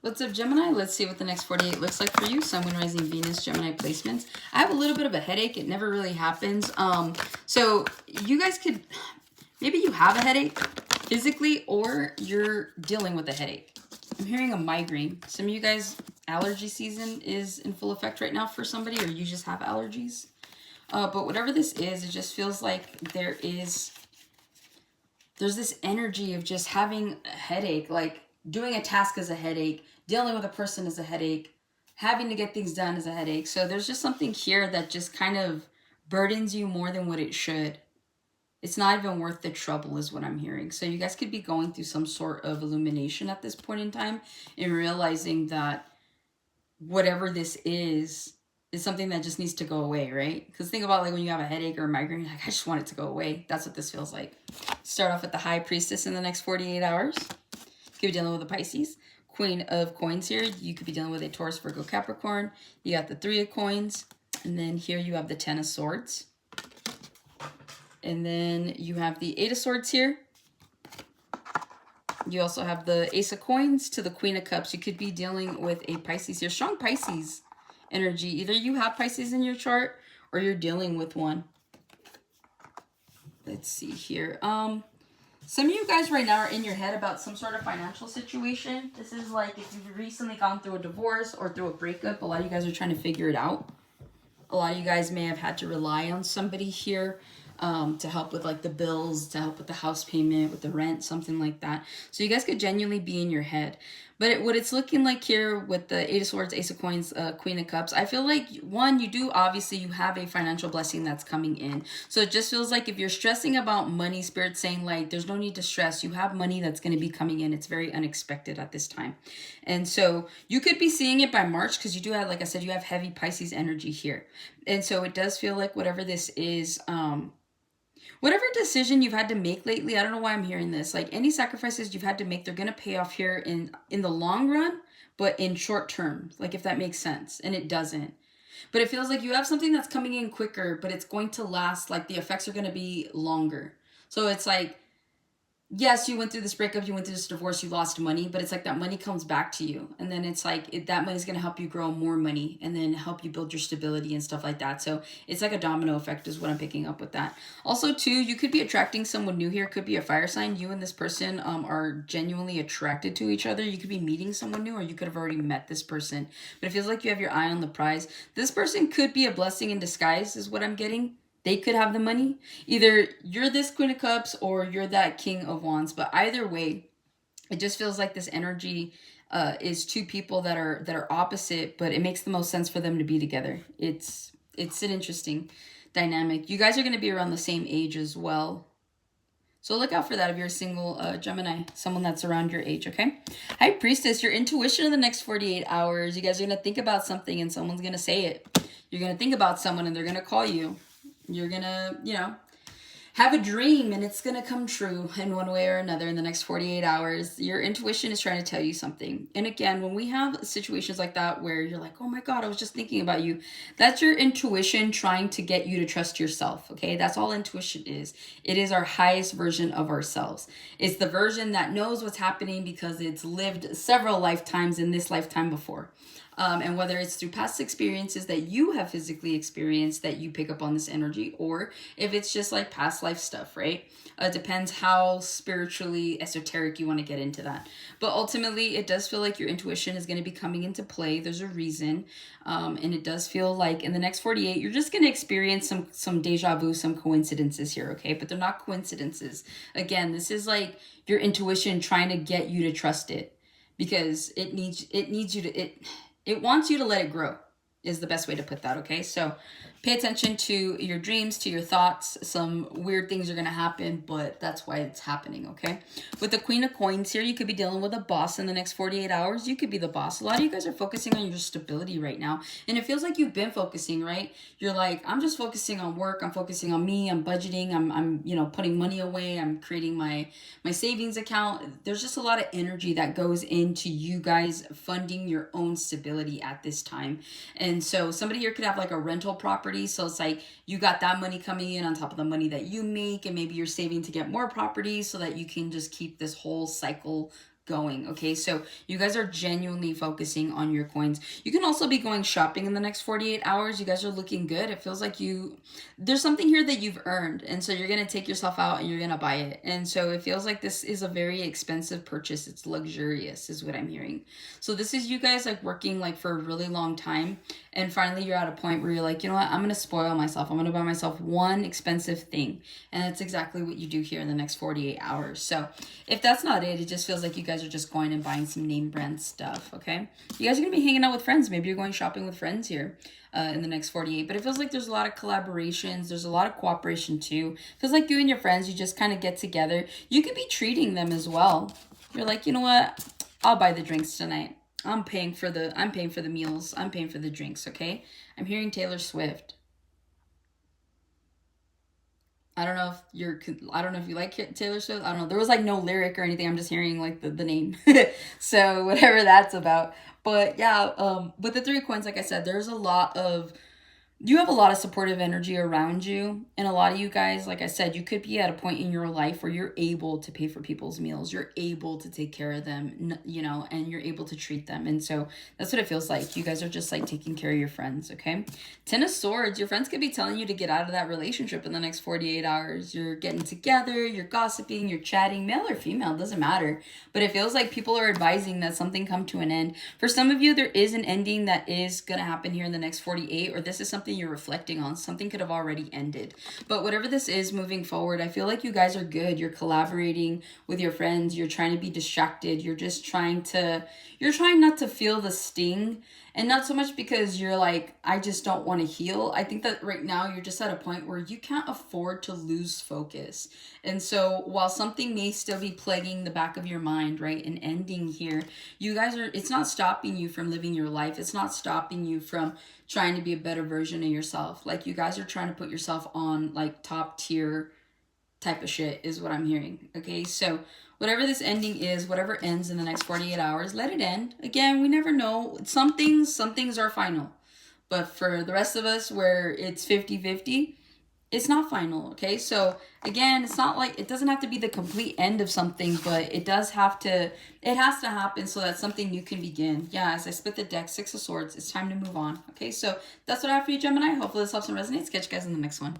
What's up, Gemini? Let's see what the next 48 looks like for you. Sun, Moon, Rising, Venus, Gemini placements. I have a little bit of a headache. It never really happens. So you guys could, maybe you have a headache physically or you're dealing with a headache. I'm hearing a migraine. Some of you guys, allergy season is in full effect right now for somebody, or you just have allergies. But whatever this is, it just feels like there's this energy of just having a headache, like doing a task is a headache, dealing with a person is a headache, having to get things done is a headache. So there's just something here that just kind of burdens you more than what it should. It's not even worth the trouble is what I'm hearing. So you guys could be going through some sort of illumination at this point in time and realizing that whatever this is something that just needs to go away, right? Because think about like when you have a headache or a migraine, you're like, I just want it to go away. That's what this feels like. Start off with the High Priestess in the next 48 hours. You could be dealing with a Pisces. Queen of Coins here. You could be dealing with a Taurus, Virgo, Capricorn. You got the Three of Coins. And then here you have the Ten of Swords. And then you have the Eight of Swords here. You also have the Ace of Coins to the Queen of Cups. You could be dealing with a Pisces here. Strong Pisces energy. Either you have Pisces in your chart or you're dealing with one. Let's see here. Some of you guys right now are in your head about some sort of financial situation. This is like if you've recently gone through a divorce or through a breakup, a lot of you guys are trying to figure it out. A lot of you guys may have had to rely on somebody here to help with like the bills, to help with the house payment, with the rent, something like that. So you guys could genuinely be in your head. But what it's looking like here with the Eight of Swords, Ace of Coins, Queen of Cups, I feel like, one, you have a financial blessing that's coming in. So it just feels like if you're stressing about money, Spirit's saying like, there's no need to stress. You have money that's going to be coming in. It's very unexpected at this time. And so you could be seeing it by March because you do have, like I said, you have heavy Pisces energy here. And so it does feel like whatever this is, whatever decision you've had to make lately, I don't know why I'm hearing this. Like any sacrifices you've had to make, they're going to pay off here in the long run, but in short term, like if that makes sense. And it doesn't. But it feels like you have something that's coming in quicker, but it's going to last, like the effects are going to be longer. So it's like, yes, you went through this breakup, you went through this divorce, you lost money, but it's like that money comes back to you. And then it's like that money's going to help you grow more money and then help you build your stability and stuff like that. So it's like a domino effect is what I'm picking up with that. Also, too, you could be attracting someone new here. Could be a fire sign. You and this person are genuinely attracted to each other. You could be meeting someone new or you could have already met this person. But it feels like you have your eye on the prize. This person could be a blessing in disguise is what I'm getting. They could have the money. Either you're this Queen of Cups or you're that King of Wands. But either way, it just feels like this energy is two people that are opposite, but it makes the most sense for them to be together. It's an interesting dynamic. You guys are going to be around the same age as well. So look out for that if you're a single Gemini, someone that's around your age, okay? High Priestess, your intuition in the next 48 hours. You guys are going to think about something and someone's going to say it. You're going to think about someone and they're going to call you. You're going to, have a dream and it's going to come true in one way or another in the next 48 hours. Your intuition is trying to tell you something. And again, when we have situations like that where you're like, oh my God, I was just thinking about you. That's your intuition trying to get you to trust yourself. Okay. That's all intuition is. It is our highest version of ourselves. It's the version that knows what's happening because it's lived several lifetimes in this lifetime before. And whether it's through past experiences that you have physically experienced that you pick up on this energy, or if it's just like past life stuff, right? It depends how spiritually esoteric you want to get into that. But ultimately, it does feel like your intuition is going to be coming into play. There's a reason. And it does feel like in the next 48, you're just going to experience some deja vu, some coincidences here, okay? But they're not coincidences. Again, this is like your intuition trying to get you to trust it because it needs you to... It wants you to let it grow is the best way to put that, okay? So pay attention to your dreams, to your thoughts. Some weird things are going to happen, but that's why it's happening, okay? With the Queen of Coins here, you could be dealing with a boss in the next 48 hours. You could be the boss. A lot of you guys are focusing on your stability right now, and it feels like you've been focusing, right? You're like, I'm just focusing on work. I'm focusing on me. I'm budgeting. I'm putting money away. I'm creating my savings account. There's just a lot of energy that goes into you guys funding your own stability at this time. And so somebody here could have like a rental property. So it's like you got that money coming in on top of the money that you make, and maybe you're saving to get more properties so that you can just keep this whole cycle going, okay? So you guys are genuinely focusing on your coins. You can also be going shopping in the next 48 hours. You guys are looking good. It feels like there's something here that you've earned, and so you're going to take yourself out and you're going to buy it. And so it feels like this is a very expensive purchase. It's luxurious is what I'm hearing. So this is you guys like working like for a really long time, and finally you're at a point where you're like, you know what, I'm going to spoil myself. I'm going to buy myself one expensive thing. And that's exactly what you do here in the next 48 hours. So if that's not it, it just feels like you guys are just going and buying some name brand stuff, okay? You guys are going to be hanging out with friends. Maybe you're going shopping with friends here in the next 48. But it feels like there's a lot of collaborations. There's a lot of cooperation too. It feels like you and your friends, you just kind of get together. You could be treating them as well. You're like, you know what? I'll buy the drinks tonight. I'm paying for the meals. I'm paying for the drinks, okay? I'm hearing Taylor Swift. I don't know if you like Taylor Swift. I don't know. There was like no lyric or anything. I'm just hearing like the name. So whatever that's about. But yeah, with the 3 coins, like I said, you have a lot of supportive energy around you. And a lot of you guys, like I said, you could be at a point in your life where you're able to pay for people's meals. You're able to take care of them, you know, and you're able to treat them. And so that's what it feels like. You guys are just like taking care of your friends, okay? 10 of Swords, your friends could be telling you to get out of that relationship in the next 48 hours. You're getting together, you're gossiping, you're chatting, male or female, doesn't matter. But it feels like people are advising that something come to an end. For some of you, there is an ending that is going to happen here in the next 48, or this is something you're reflecting on. Something could have already ended. But whatever this is moving forward, I feel like you guys are good. You're collaborating with your friends. You're trying to be distracted. You're trying not to feel the sting. And not so much because you're like, I just don't want to heal. I think that right now you're just at a point where you can't afford to lose focus. And so while something may still be plaguing the back of your mind, right, and ending here, you guys it's not stopping you from living your life. It's not stopping you from trying to be a better version of yourself. Like you guys are trying to put yourself on like top tier type of shit is what I'm hearing. Okay, so whatever this ending is, whatever ends in the next 48 hours, let it end. Again, we never know. Some things are final. But for the rest of us where it's 50-50, it's not final, okay? So again, it's not like, it doesn't have to be the complete end of something, but it has to happen so that something new can begin. Yeah, as I split the deck, 6 of Swords, it's time to move on, okay? So that's what I have for you, Gemini. Hopefully this helps and resonates. Catch you guys in the next one.